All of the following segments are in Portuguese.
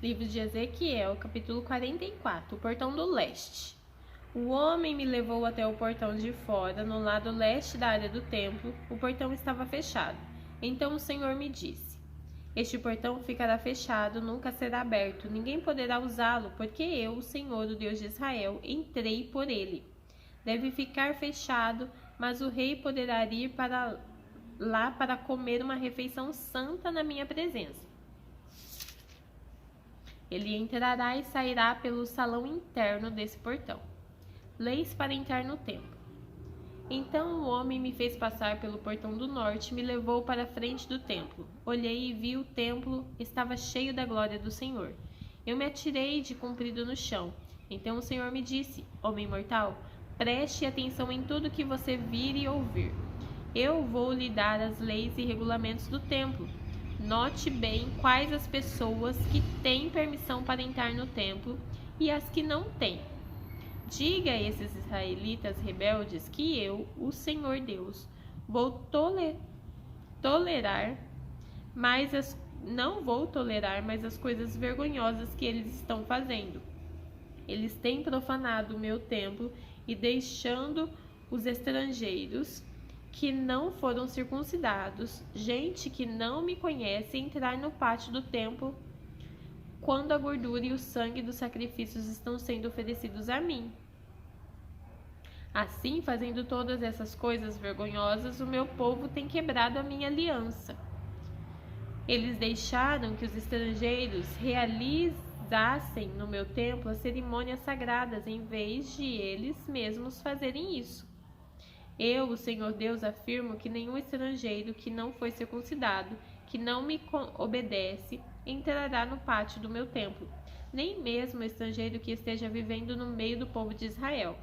Livro de Ezequiel, capítulo 44, o portão do leste. O homem me levou até o portão de fora, no lado leste da área do templo. O portão estava fechado. Então o Senhor me disse: Este portão ficará fechado, nunca será aberto. Ninguém poderá usá-lo, porque eu, o Senhor, o Deus de Israel, entrei por ele. Deve ficar fechado, mas o rei poderá ir para lá para comer uma refeição santa na minha presença. Ele entrará e sairá pelo salão interno desse portão. Leis para entrar no templo. Então o homem me fez passar pelo portão do norte e me levou para a frente do templo. Olhei e vi o templo estava cheio da glória do Senhor. Eu me atirei de comprido no chão. Então o Senhor me disse: Homem mortal, preste atenção em tudo que você vir e ouvir. Eu vou lhe dar as leis e regulamentos do templo. Note bem quais as pessoas que têm permissão para entrar no templo e as que não têm. Diga a esses israelitas rebeldes que eu, o Senhor Deus, vou tolerar, não vou tolerar mais as coisas vergonhosas que eles estão fazendo. Eles têm profanado o meu templo e deixando os estrangeiros que não foram circuncidados, gente que não me conhece, entrar no pátio do templo quando a gordura e o sangue dos sacrifícios estão sendo oferecidos a mim. Assim, fazendo todas essas coisas vergonhosas, o meu povo tem quebrado a minha aliança. Eles deixaram que os estrangeiros realizassem no meu templo as cerimônias sagradas, em vez de eles mesmos fazerem isso. Eu, o Senhor Deus, afirmo que nenhum estrangeiro que não foi circuncidado, que não me obedece, entrará no pátio do meu templo, nem mesmo o estrangeiro que esteja vivendo no meio do povo de Israel.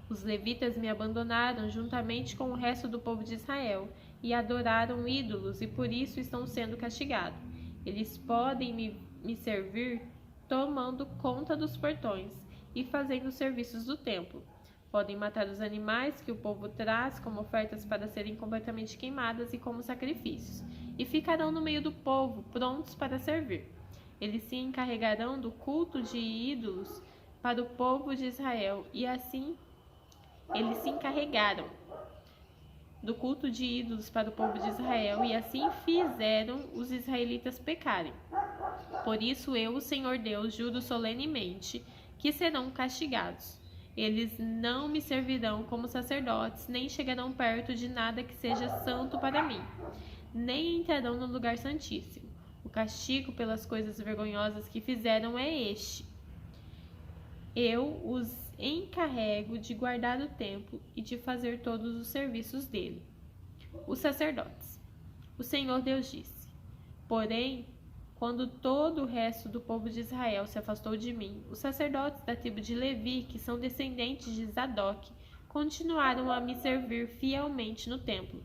Os levitas me abandonaram juntamente com o resto do povo de Israel e adoraram ídolos e por isso estão sendo castigados. Eles podem me servir tomando conta dos portões e fazendo os serviços do templo. Podem matar os animais que o povo traz como ofertas para serem completamente queimadas e como sacrifícios, e ficarão no meio do povo, prontos para servir. Eles se encarregarão do culto de ídolos para o povo de Israel, e assim eles se encarregaram do culto de ídolos para o povo de Israel, e assim fizeram os israelitas pecarem. Por isso eu, o Senhor Deus, juro solenemente que serão castigados. Eles não me servirão como sacerdotes, nem chegarão perto de nada que seja santo para mim, nem entrarão no lugar santíssimo. O castigo pelas coisas vergonhosas que fizeram é este: eu os encarrego de guardar o templo e de fazer todos os serviços dele. Os sacerdotes. O Senhor Deus disse: Porém, quando todo o resto do povo de Israel se afastou de mim, os sacerdotes da tribo de Levi, que são descendentes de Zadok, continuaram a me servir fielmente no templo.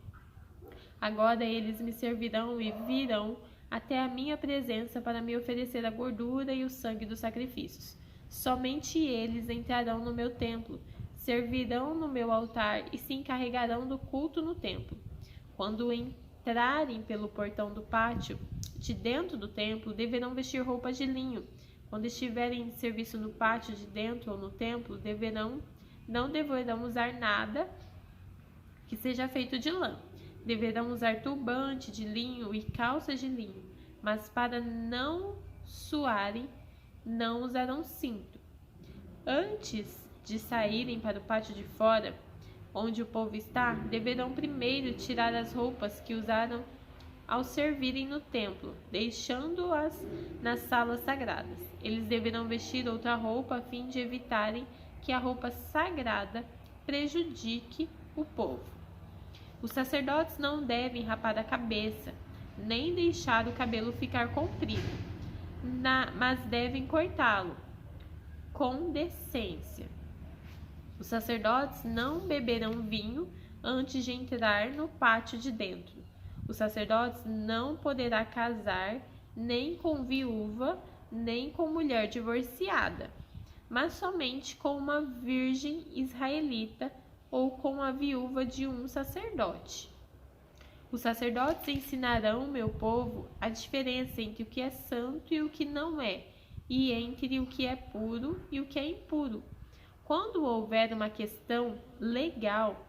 Agora eles me servirão e virão até a minha presença para me oferecer a gordura e o sangue dos sacrifícios. Somente eles entrarão no meu templo, servirão no meu altar e se encarregarão do culto no templo. Quando entrarem pelo portão do pátio de dentro do templo, deverão vestir roupas de linho. Quando estiverem de serviço no pátio de dentro ou no templo, não deverão usar nada que seja feito de lã. Deverão usar turbante de linho e calças de linho, mas para não suarem, não usarão cinto. Antes de saírem para o pátio de fora, onde o povo está, deverão primeiro tirar as roupas que usaram ao servirem no templo, deixando-as nas salas sagradas. Eles deverão vestir outra roupa a fim de evitarem que a roupa sagrada prejudique o povo. Os sacerdotes não devem rapar a cabeça, nem deixar o cabelo ficar comprido, mas devem cortá-lo com decência. Os sacerdotes não beberão vinho antes de entrar no pátio de dentro. Os sacerdotes não poderá casar nem com viúva, nem com mulher divorciada, mas somente com uma virgem israelita ou com a viúva de um sacerdote. Os sacerdotes ensinarão o meu povo a diferença entre o que é santo e o que não é, e entre o que é puro e o que é impuro. Quando houver uma questão legal,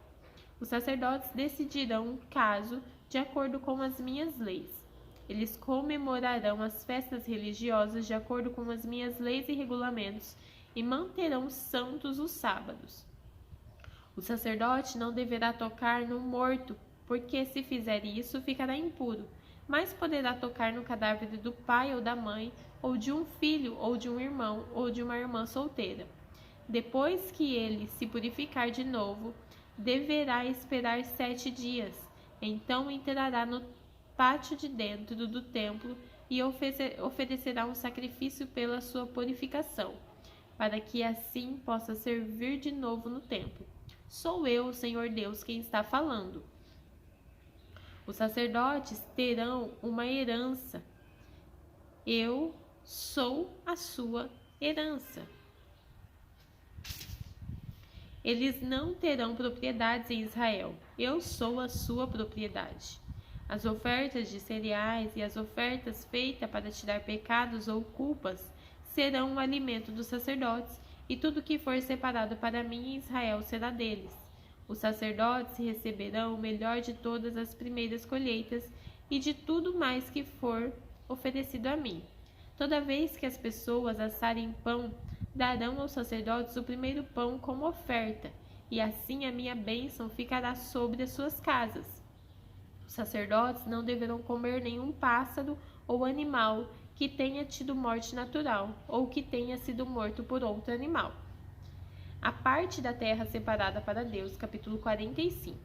os sacerdotes decidirão um caso de acordo com as minhas leis. Eles comemorarão as festas religiosas de acordo com as minhas leis e regulamentos e manterão santos os sábados. O sacerdote não deverá tocar no morto, porque se fizer isso, ficará impuro, mas poderá tocar no cadáver do pai ou da mãe, ou de um filho, ou de um irmão, ou de uma irmã solteira. Depois que ele se purificar de novo, deverá esperar 7 dias. Então entrará no pátio de dentro do templo e oferecerá um sacrifício pela sua purificação, para que assim possa servir de novo no templo. Sou eu, o Senhor Deus, quem está falando. Os sacerdotes terão uma herança. Eu sou a sua herança. Eles não terão propriedades em Israel. Eu sou a sua propriedade. As ofertas de cereais e as ofertas feitas para tirar pecados ou culpas serão o alimento dos sacerdotes, e tudo que for separado para mim em Israel será deles. Os sacerdotes receberão o melhor de todas as primeiras colheitas e de tudo mais que for oferecido a mim. Toda vez que as pessoas assarem pão, darão aos sacerdotes o primeiro pão como oferta, e assim a minha bênção ficará sobre as suas casas. Os sacerdotes não deverão comer nenhum pássaro ou animal que tenha tido morte natural, ou que tenha sido morto por outro animal. A parte da terra separada para Deus, capítulo 45.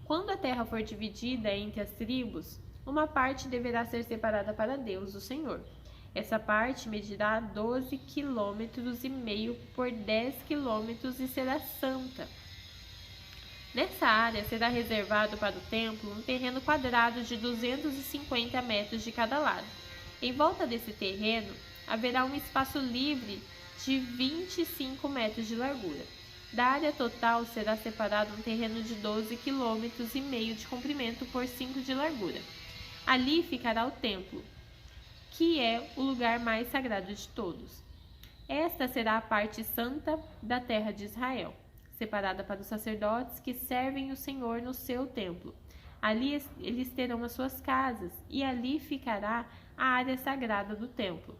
Quando a terra for dividida entre as tribos, uma parte deverá ser separada para Deus, o Senhor. Essa parte medirá 12,5 km por 10 km e será santa. Nessa área será reservado para o templo um terreno quadrado de 250 metros de cada lado. Em volta desse terreno haverá um espaço livre de 25 metros de largura. Da área total será separado um terreno de 12,5 km de comprimento por 5 de largura. Ali ficará o templo, que é o lugar mais sagrado de todos. Esta será a parte santa da terra de Israel, separada para os sacerdotes que servem o Senhor no seu templo. Ali eles terão as suas casas, e ali ficará a área sagrada do templo.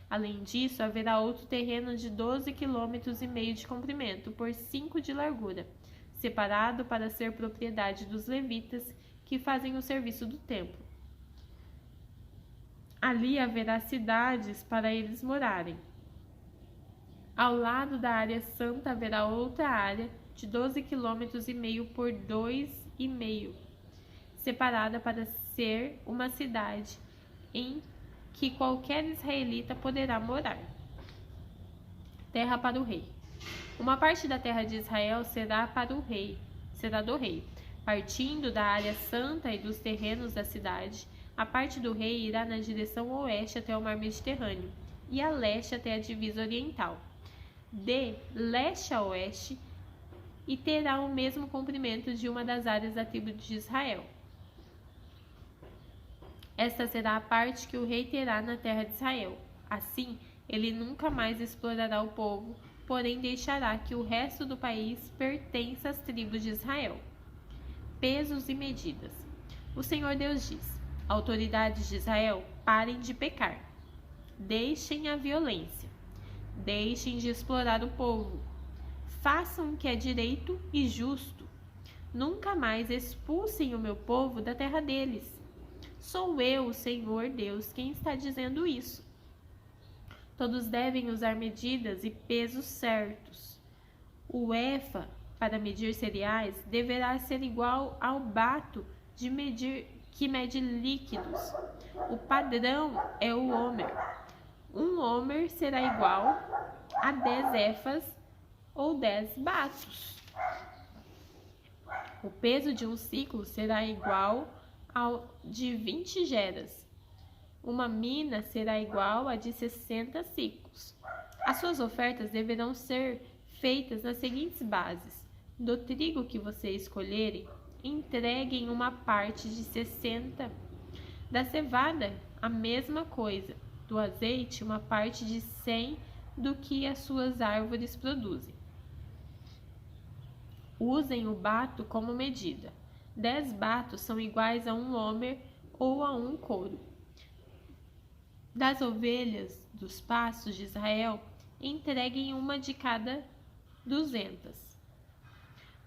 Além disso, haverá outro terreno de 12,5 km de comprimento por 5 de largura, separado para ser propriedade dos levitas que fazem o serviço do templo. Ali haverá cidades para eles morarem. Ao lado da área santa haverá outra área de 12,5 km por 2,5 km, separada para ser uma cidade em que qualquer israelita poderá morar. Terra para o rei. Uma parte da terra de Israel será do rei. Partindo da área santa e dos terrenos da cidade, a parte do rei irá na direção oeste até o mar Mediterrâneo e a leste até a divisa oriental, de leste a oeste, e terá o mesmo comprimento de uma das áreas da tribo de Israel. Esta será a parte que o rei terá na terra de Israel. Assim, ele nunca mais explorará o povo, porém deixará que o resto do país pertença às tribos de Israel. Pesos e medidas. O Senhor Deus diz: autoridades de Israel, parem de pecar. Deixem a violência. Deixem de explorar o povo. Façam o que é direito e justo. Nunca mais expulsem o meu povo da terra deles. Sou eu, o Senhor Deus, quem está dizendo isso. Todos devem usar medidas e pesos certos. O efa, para medir cereais, deverá ser igual ao bato que mede líquidos. O padrão é o homer. Um homer será igual a 10 efas ou 10 batos. O peso de um ciclo será igual ao de 20 geras. Uma mina será igual a de 60 ciclos. As suas ofertas deverão ser feitas nas seguintes bases: do trigo que vocês escolherem, entreguem uma parte de 60. Da cevada, a mesma coisa. Do azeite, uma parte de 100 do que as suas árvores produzem. Usem o bato como medida. 10 batos são iguais a 1 homer ou a 1 coro. Das ovelhas dos pastos de Israel, entreguem uma de cada 200.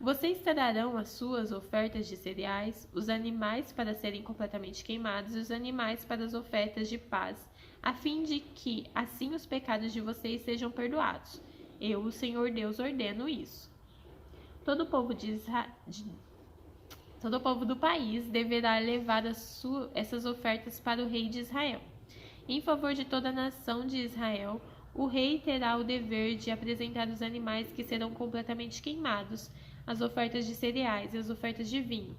Vocês trarão as suas ofertas de cereais, os animais para serem completamente queimados e os animais para as ofertas de paz, a fim de que assim os pecados de vocês sejam perdoados. Eu, o Senhor Deus, ordeno isso. Todo o povo do país deverá levar essas ofertas para o rei de Israel. Em favor de toda a nação de Israel, o rei terá o dever de apresentar os animais que serão completamente queimados, as ofertas de cereais e as ofertas de vinho.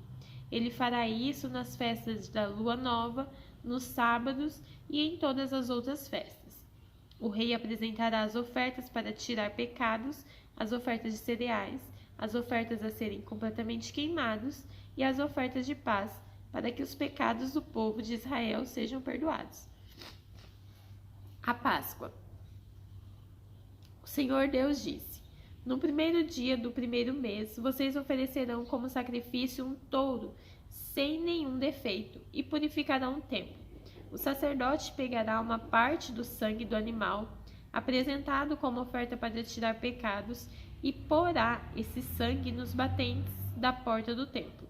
Ele fará isso nas festas da lua nova, nos sábados e em todas as outras festas. O rei apresentará as ofertas para tirar pecados, as ofertas de cereais, as ofertas a serem completamente queimados e as ofertas de paz, para que os pecados do povo de Israel sejam perdoados. A Páscoa. O Senhor Deus disse: no primeiro dia do primeiro mês, vocês oferecerão como sacrifício um touro sem nenhum defeito e purificarão o templo. O sacerdote pegará uma parte do sangue do animal, apresentado como oferta para tirar pecados, e porá esse sangue nos batentes da porta do templo,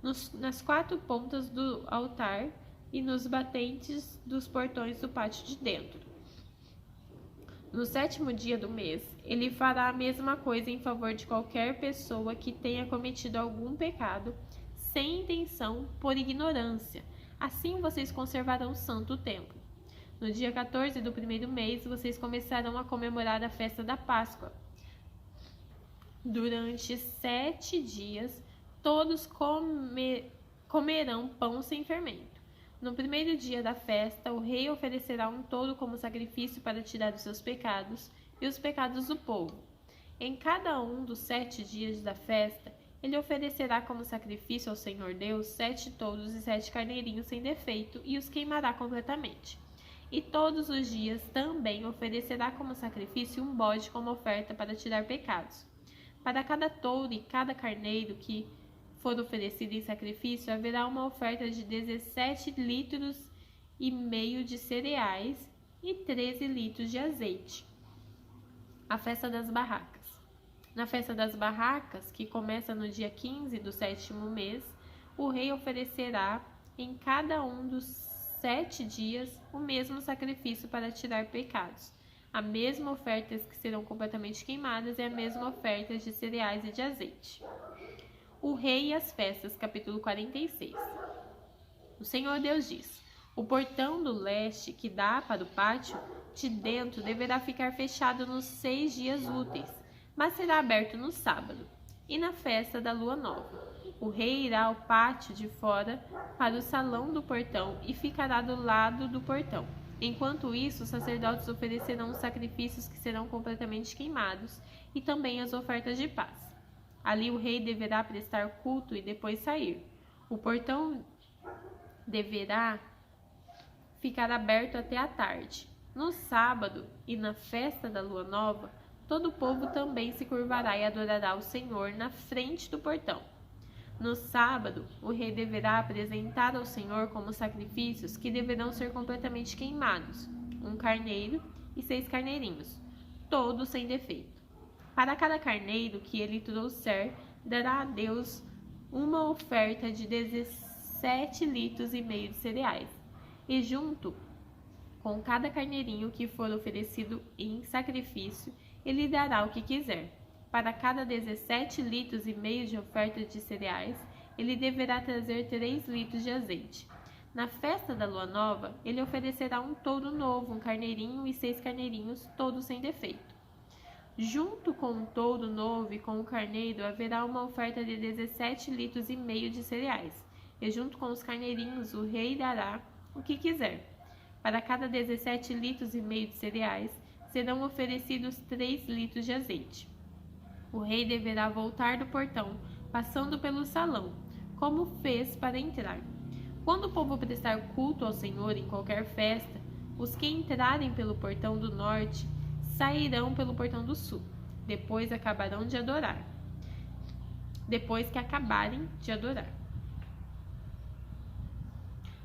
nas 4 pontas do altar e nos batentes dos portões do pátio de dentro. No 7º dia do mês, ele fará a mesma coisa em favor de qualquer pessoa que tenha cometido algum pecado sem intenção por ignorância. Assim vocês conservarão santo o templo. No dia 14 do primeiro mês, vocês começarão a comemorar a festa da Páscoa. Durante 7 dias, todos comerão pão sem fermento. No primeiro dia da festa, o rei oferecerá um touro como sacrifício para tirar os seus pecados e os pecados do povo. Em cada um dos 7 dias da festa, ele oferecerá como sacrifício ao Senhor Deus 7 touros e 7 carneirinhos sem defeito e os queimará completamente. E todos os dias também oferecerá como sacrifício um bode como oferta para tirar pecados. Para cada touro e cada carneiro que for oferecido em sacrifício, haverá uma oferta de 17,5 litros de cereais e 13 litros de azeite. A festa das barracas. Na festa das barracas, que começa no dia 15 do 7º mês, o rei oferecerá em cada um dos 7 dias o mesmo sacrifício para tirar pecados, a mesma oferta que serão completamente queimadas e a mesma oferta de cereais e de azeite. O rei e as festas, capítulo 46. O Senhor Deus diz: o portão do leste que dá para o pátio de dentro deverá ficar fechado nos 6 dias úteis, mas será aberto no sábado e na festa da lua nova. O rei irá ao pátio de fora para o salão do portão e ficará do lado do portão. Enquanto isso, os sacerdotes oferecerão os sacrifícios que serão completamente queimados e também as ofertas de paz. Ali o rei deverá prestar culto e depois sair. O portão deverá ficar aberto até a tarde. No sábado e na festa da lua nova, todo o povo também se curvará e adorará o Senhor na frente do portão. No sábado, o rei deverá apresentar ao Senhor como sacrifícios que deverão ser completamente queimados, 1 carneiro e 6 carneirinhos, todos sem defeito. Para cada carneiro que ele trouxer, dará a Deus uma oferta de 17,5 litros de cereais, e junto com cada carneirinho que for oferecido em sacrifício, ele dará o que quiser. Para cada 17,5 litros de oferta de cereais, ele deverá trazer 3 litros de azeite. Na festa da lua nova, ele oferecerá um touro novo, 1 carneirinho e 6 carneirinhos, todos sem defeito. Junto com o touro novo e com o carneiro, haverá uma oferta de 17,5 litros de cereais, e junto com os carneirinhos, o rei dará o que quiser. Para cada 17,5 litros de cereais, serão oferecidos 3 litros de azeite. O rei deverá voltar do portão, passando pelo salão, como fez para entrar. Quando o povo prestar culto ao Senhor em qualquer festa, os que entrarem pelo portão do norte sairão pelo portão do sul, depois que acabarem de adorar.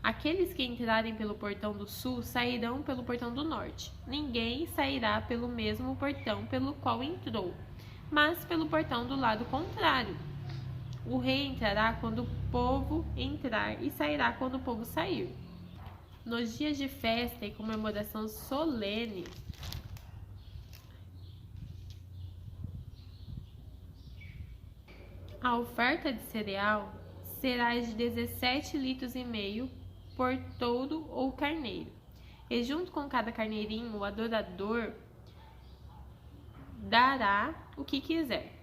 Aqueles que entrarem pelo portão do sul sairão pelo portão do norte. Ninguém sairá pelo mesmo portão pelo qual entrou, mas pelo portão do lado contrário. O rei entrará quando o povo entrar e sairá quando o povo sair. Nos dias de festa e comemoração solene, a oferta de cereal será de 17,5 litros por touro ou carneiro. E junto com cada carneirinho, o adorador dará o que quiser.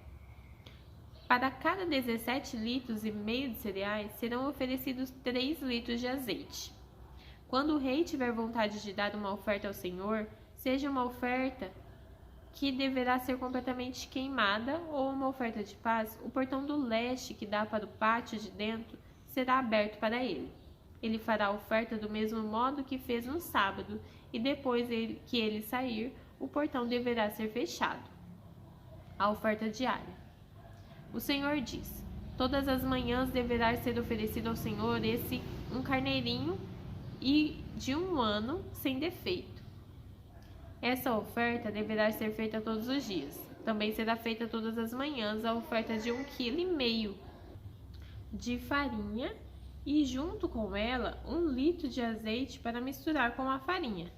Para cada 17,5 litros de cereais, serão oferecidos 3 litros de azeite. Quando o rei tiver vontade de dar uma oferta ao Senhor, seja uma oferta que deverá ser completamente queimada ou uma oferta de paz, o portão do leste que dá para o pátio de dentro será aberto para ele. Ele fará a oferta do mesmo modo que fez no sábado, e depois que ele sair, o portão deverá ser fechado. A oferta diária. O Senhor diz: todas as manhãs deverá ser oferecido ao Senhor um carneirinho e de 1 ano sem defeito. Essa oferta deverá ser feita todos os dias. Também será feita todas as manhãs a oferta de 1,5 kg de farinha e junto com ela 1 litro de azeite para misturar com a farinha.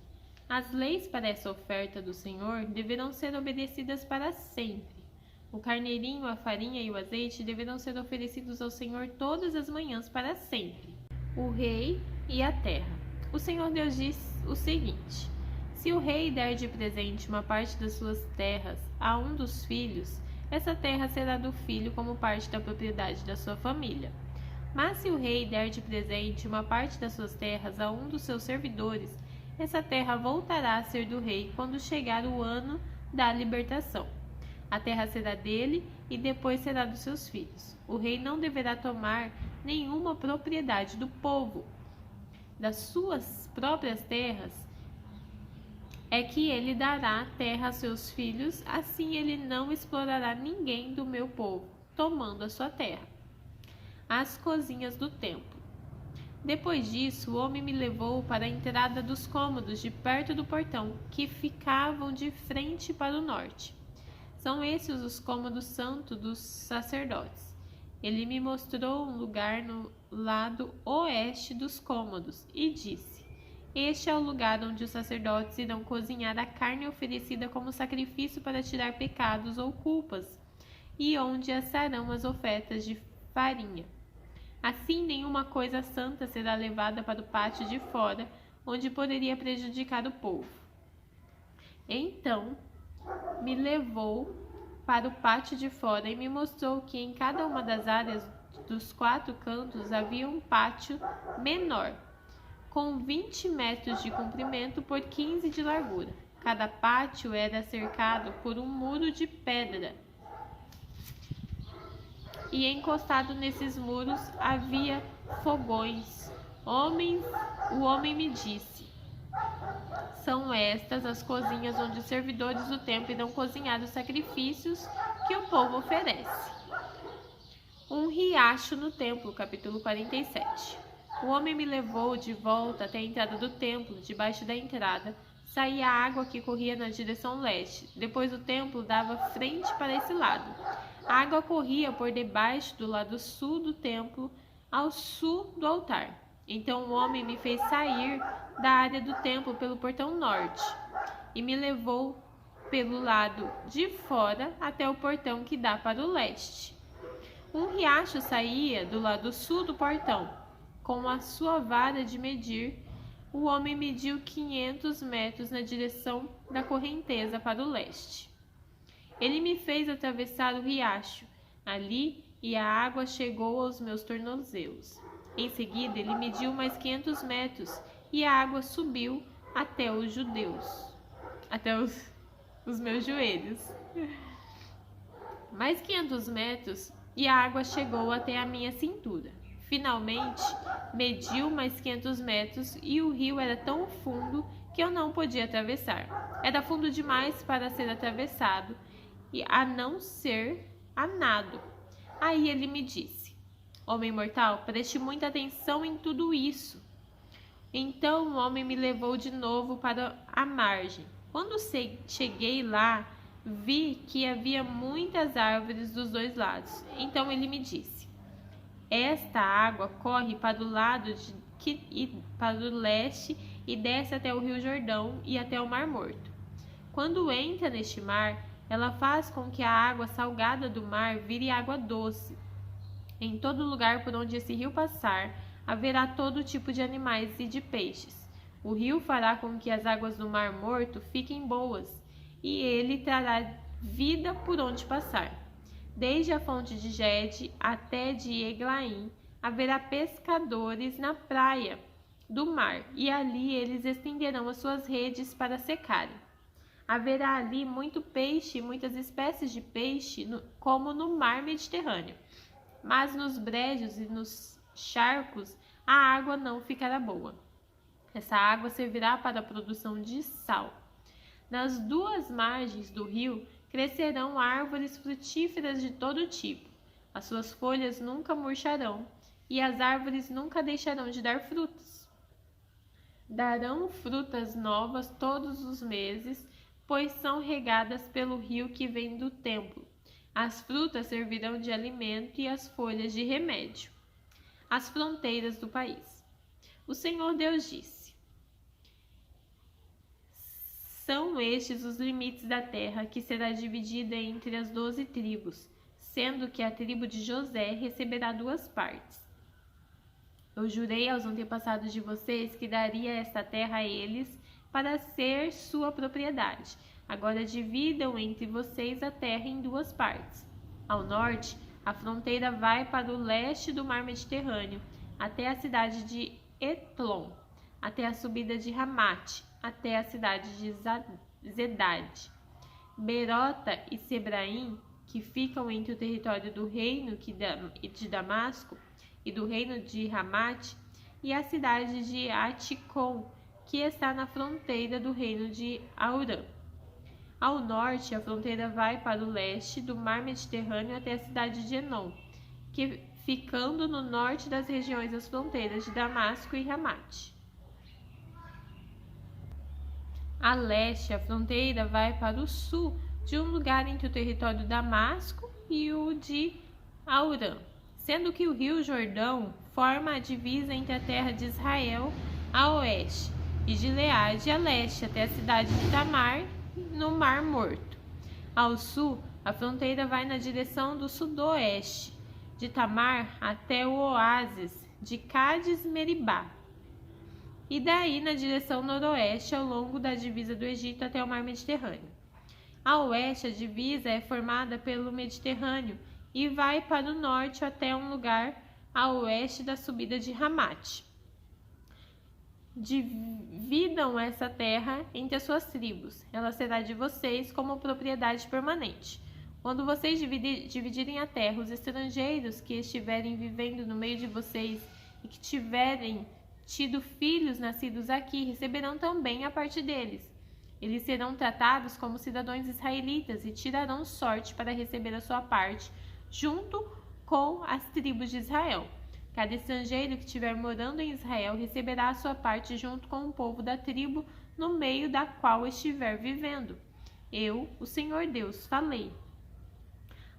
As leis para essa oferta do Senhor deverão ser obedecidas para sempre. O carneirinho, a farinha e o azeite deverão ser oferecidos ao Senhor todas as manhãs para sempre. O rei e a terra. O Senhor Deus diz o seguinte: se o rei der de presente uma parte das suas terras a um dos filhos, essa terra será do filho como parte da propriedade da sua família. Mas se o rei der de presente uma parte das suas terras a um dos seus servidores, essa terra voltará a ser do rei quando chegar o ano da libertação. A terra será dele e depois será dos seus filhos. O rei não deverá tomar nenhuma propriedade do povo. Das suas próprias terras é que ele dará terra a seus filhos, assim ele não explorará ninguém do meu povo, tomando a sua terra. As cozinhas do templo. Depois disso, o homem me levou para a entrada dos cômodos de perto do portão, que ficavam de frente para o norte. São esses os cômodos santos dos sacerdotes. Ele me mostrou um lugar no lado oeste dos cômodos e disse: este é o lugar onde os sacerdotes irão cozinhar a carne oferecida como sacrifício para tirar pecados ou culpas, e onde assarão as ofertas de farinha. Assim, nenhuma coisa santa será levada para o pátio de fora, onde poderia prejudicar o povo. Então, me levou para o pátio de fora e me mostrou que em cada uma das áreas dos 4 cantos havia um pátio menor, com 20 metros de comprimento por 15 de largura. Cada pátio era cercado por um muro de pedra, e encostado nesses muros havia fogões. O homem me disse: são estas as cozinhas onde os servidores do templo irão cozinhar os sacrifícios que o povo oferece. Um riacho no templo, capítulo 47. O homem me levou de volta até a entrada do templo. Debaixo da entrada saía a água que corria na direção leste. Depois o templo dava frente para esse lado. A água corria por debaixo do lado sul do templo, ao sul do altar. Então o homem me fez sair da área do templo pelo portão norte e me levou pelo lado de fora até o portão que dá para o leste. Um riacho saía do lado sul do portão. Com a sua vara de medir, o homem mediu 500 metros na direção da correnteza para o leste. Ele me fez atravessar o riacho ali e a água chegou aos meus tornozelos. Em seguida, ele mediu mais 500 metros e a água subiu até os meus joelhos. Mais 500 metros e a água chegou até a minha cintura. Finalmente, mediu mais 500 metros e o rio era tão fundo que eu não podia atravessar. Era fundo demais para ser atravessado, e a não ser a nado. Aí ele me disse: Homem mortal, preste muita atenção em tudo isso. Então o homem me levou de novo para a margem. Quando cheguei lá, vi que havia muitas árvores dos dois lados. Então ele me disse: Esta água corre para o lado para o leste e desce até o Rio Jordão e até o Mar Morto. Quando entra neste mar, ela faz com que a água salgada do mar vire água doce. Em todo lugar por onde esse rio passar, haverá todo tipo de animais e de peixes. O rio fará com que as águas do Mar Morto fiquem boas, e ele trará vida por onde passar. Desde a fonte de Gede até de Eglaim, haverá pescadores na praia do mar, e ali eles estenderão as suas redes para secarem. Haverá ali muito peixe e muitas espécies de peixe, como no mar Mediterrâneo. Mas nos brejos e nos charcos a água não ficará boa. Essa água servirá para a produção de sal. Nas duas margens do rio crescerão árvores frutíferas de todo tipo. As suas folhas nunca murcharão e as árvores nunca deixarão de dar frutos. Darão frutas novas todos os meses, pois são regadas pelo rio que vem do templo. As frutas servirão de alimento e as folhas de remédio. As fronteiras do país. O Senhor Deus disse: São estes os limites da terra que será dividida entre as 12 tribos, sendo que a tribo de José receberá 2 partes. Eu jurei aos antepassados de vocês que daria esta terra a eles para ser sua propriedade. Agora dividam entre vocês a terra em 2 partes. Ao norte, a fronteira vai para o leste do mar Mediterrâneo, até a cidade de Etlon, até a subida de Ramate, até a cidade de Zedade. Berota e Sebraim, que ficam entre o território do reino de Damasco e do reino de Ramate, e a cidade de Aticom, que está na fronteira do reino de Aurã. Ao norte, a fronteira vai para o leste do mar Mediterrâneo até a cidade de Enom, que ficando no norte das regiões das fronteiras de Damasco e Ramate. A leste, a fronteira vai para o sul, de um lugar entre o território de Damasco e o de Aurã, sendo que o rio Jordão forma a divisa entre a terra de Israel a oeste e de Gileade a leste até a cidade de Tamar, no Mar Morto. Ao sul, a fronteira vai na direção do sudoeste, de Tamar até o oásis de Cádiz Meribá, e daí na direção noroeste ao longo da divisa do Egito até o Mar Mediterrâneo. A oeste, a divisa é formada pelo Mediterrâneo e vai para o norte até um lugar a oeste da subida de Ramate. Dividam essa terra entre as suas tribos. Ela será de vocês como propriedade permanente. Quando vocês dividirem a terra, os estrangeiros que estiverem vivendo no meio de vocês e que tiverem tido filhos nascidos aqui, receberão também a parte deles. Eles serão tratados como cidadãos israelitas e tirarão sorte para receber a sua parte, junto com as tribos de Israel. Cada estrangeiro que estiver morando em Israel receberá a sua parte junto com o povo da tribo no meio da qual estiver vivendo. Eu, o Senhor Deus, falei.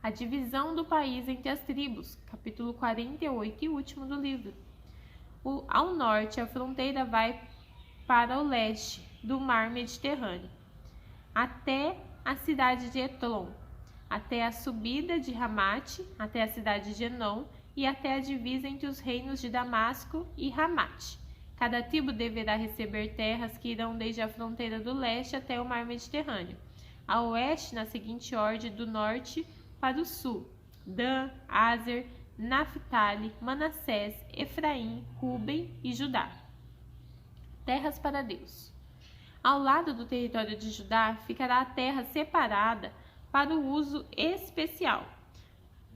A divisão do país entre as tribos, capítulo 48 e último do livro. Ao norte, a fronteira vai para o leste do mar Mediterrâneo, até a cidade de Etlon, até a subida de Ramate, até a cidade de Enom, e até a divisa entre os reinos de Damasco e Ramate. Cada tribo deverá receber terras que irão desde a fronteira do leste até o mar Mediterrâneo. A oeste, na seguinte ordem, do norte para o sul: Dan, Aser, Naphtali, Manassés, Efraim, Ruben e Judá. Terras para Deus. Ao lado do território de Judá ficará a terra separada para o uso especial.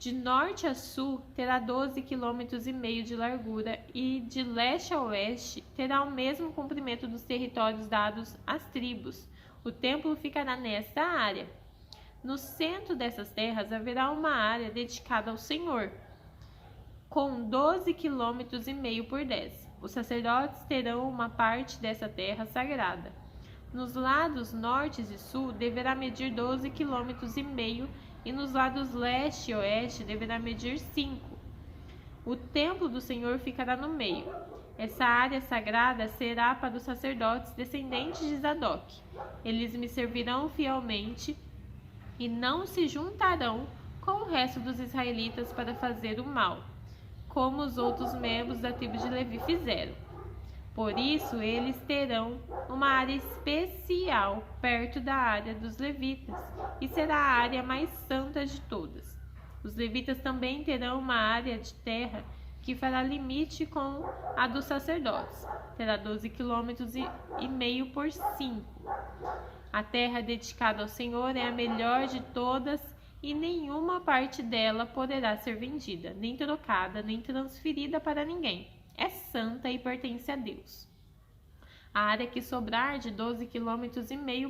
De norte a sul terá 12,5 km de largura e de leste a oeste terá o mesmo comprimento dos territórios dados às tribos. O templo ficará nesta área. No centro dessas terras haverá uma área dedicada ao Senhor, com 12,5 km por 10. Os sacerdotes terão uma parte dessa terra sagrada. Nos lados norte e sul deverá medir 12,5 km e nos lados leste e oeste deverá medir 5. O templo do Senhor ficará no meio. Essa área sagrada será para os sacerdotes descendentes de Zadok. Eles me servirão fielmente e não se juntarão com o resto dos israelitas para fazer o mal, como os outros membros da tribo de Levi fizeram. Por isso, eles terão uma área especial perto da área dos levitas, e será a área mais santa de todas. Os levitas também terão uma área de terra que fará limite com a dos sacerdotes. Terá 12,5 km por 5. A terra dedicada ao Senhor é a melhor de todas e nenhuma parte dela poderá ser vendida, nem trocada, nem transferida para ninguém. É santa e pertence a Deus. A área que sobrar de 12,5 km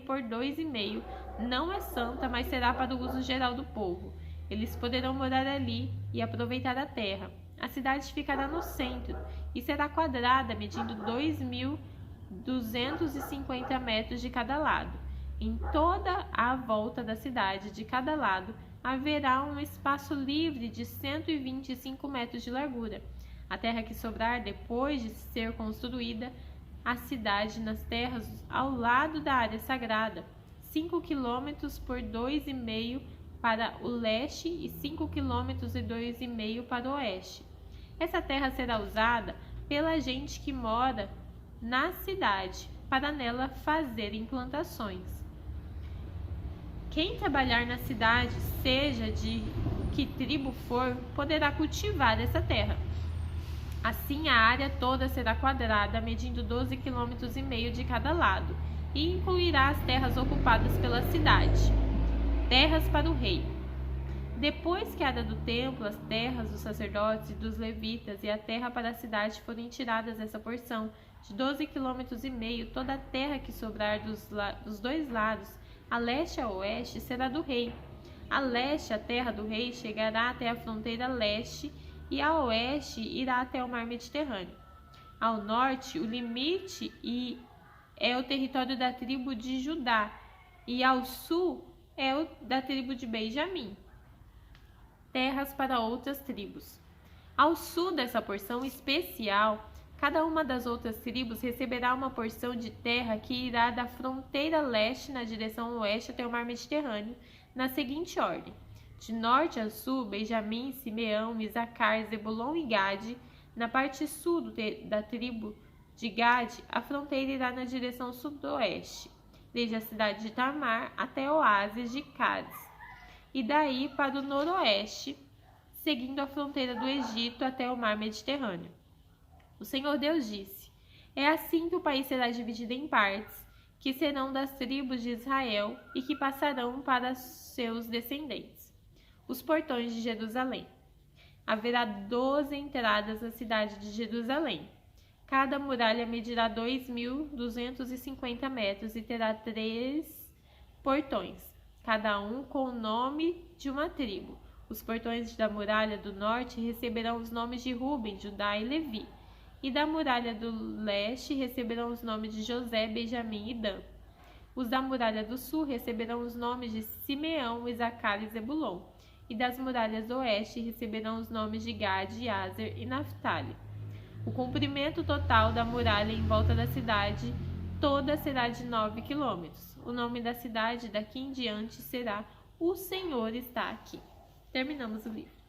por 2,5 não é santa, mas será para o uso geral do povo. Eles poderão morar ali e aproveitar a terra. A cidade ficará no centro e será quadrada, medindo 2.250 metros de cada lado. Em toda a volta da cidade, de cada lado, haverá um espaço livre de 125 metros de largura. A terra que sobrar depois de ser construída a cidade nas terras ao lado da área sagrada, 5 km por 2,5 para o leste e 5 km e 2,5 para o oeste. Essa terra será usada pela gente que mora na cidade, para nela fazer implantações. Quem trabalhar na cidade, seja de que tribo for, poderá cultivar essa terra. Assim, a área toda será quadrada, medindo 12,5 km de cada lado, e incluirá as terras ocupadas pela cidade. Terras para o rei. Depois que a área do templo, as terras dos sacerdotes e dos levitas e a terra para a cidade forem tiradas dessa porção de 12,5 km, toda a terra que sobrar dos dois lados, a leste e a oeste, será do rei. A leste, a terra do rei chegará até a fronteira leste e a oeste irá até o mar Mediterrâneo. Ao norte, o limite é o território da tribo de Judá, e ao sul é o da tribo de Benjamim. Terras para outras tribos. Ao sul dessa porção especial, cada uma das outras tribos receberá uma porção de terra que irá da fronteira leste na direção oeste até o mar Mediterrâneo, na seguinte ordem: de norte a sul, Benjamim, Simeão, Isacar, Zebulon e Gade. Na parte sul da tribo de Gade, a fronteira irá na direção sudoeste, desde a cidade de Tamar até o oásis de Cádiz, e daí para o noroeste, seguindo a fronteira do Egito até o mar Mediterrâneo. O Senhor Deus disse: é assim que o país será dividido em partes, que serão das tribos de Israel e que passarão para seus descendentes. Os portões de Jerusalém. Haverá 12 entradas na cidade de Jerusalém. Cada muralha medirá 2.250 metros e terá 3 portões, cada um com o nome de uma tribo. Os portões da muralha do norte receberão os nomes de Ruben, Judá e Levi, e da muralha do leste receberão os nomes de José, Benjamim e Dan. Os da muralha do sul receberão os nomes de Simeão, Isacar e Zebulon, e das muralhas do oeste receberão os nomes de Gade, Aser e Naftali. O comprimento total da muralha em volta da cidade toda será de 9 km. O nome da cidade daqui em diante será: O Senhor está aqui. Terminamos o livro.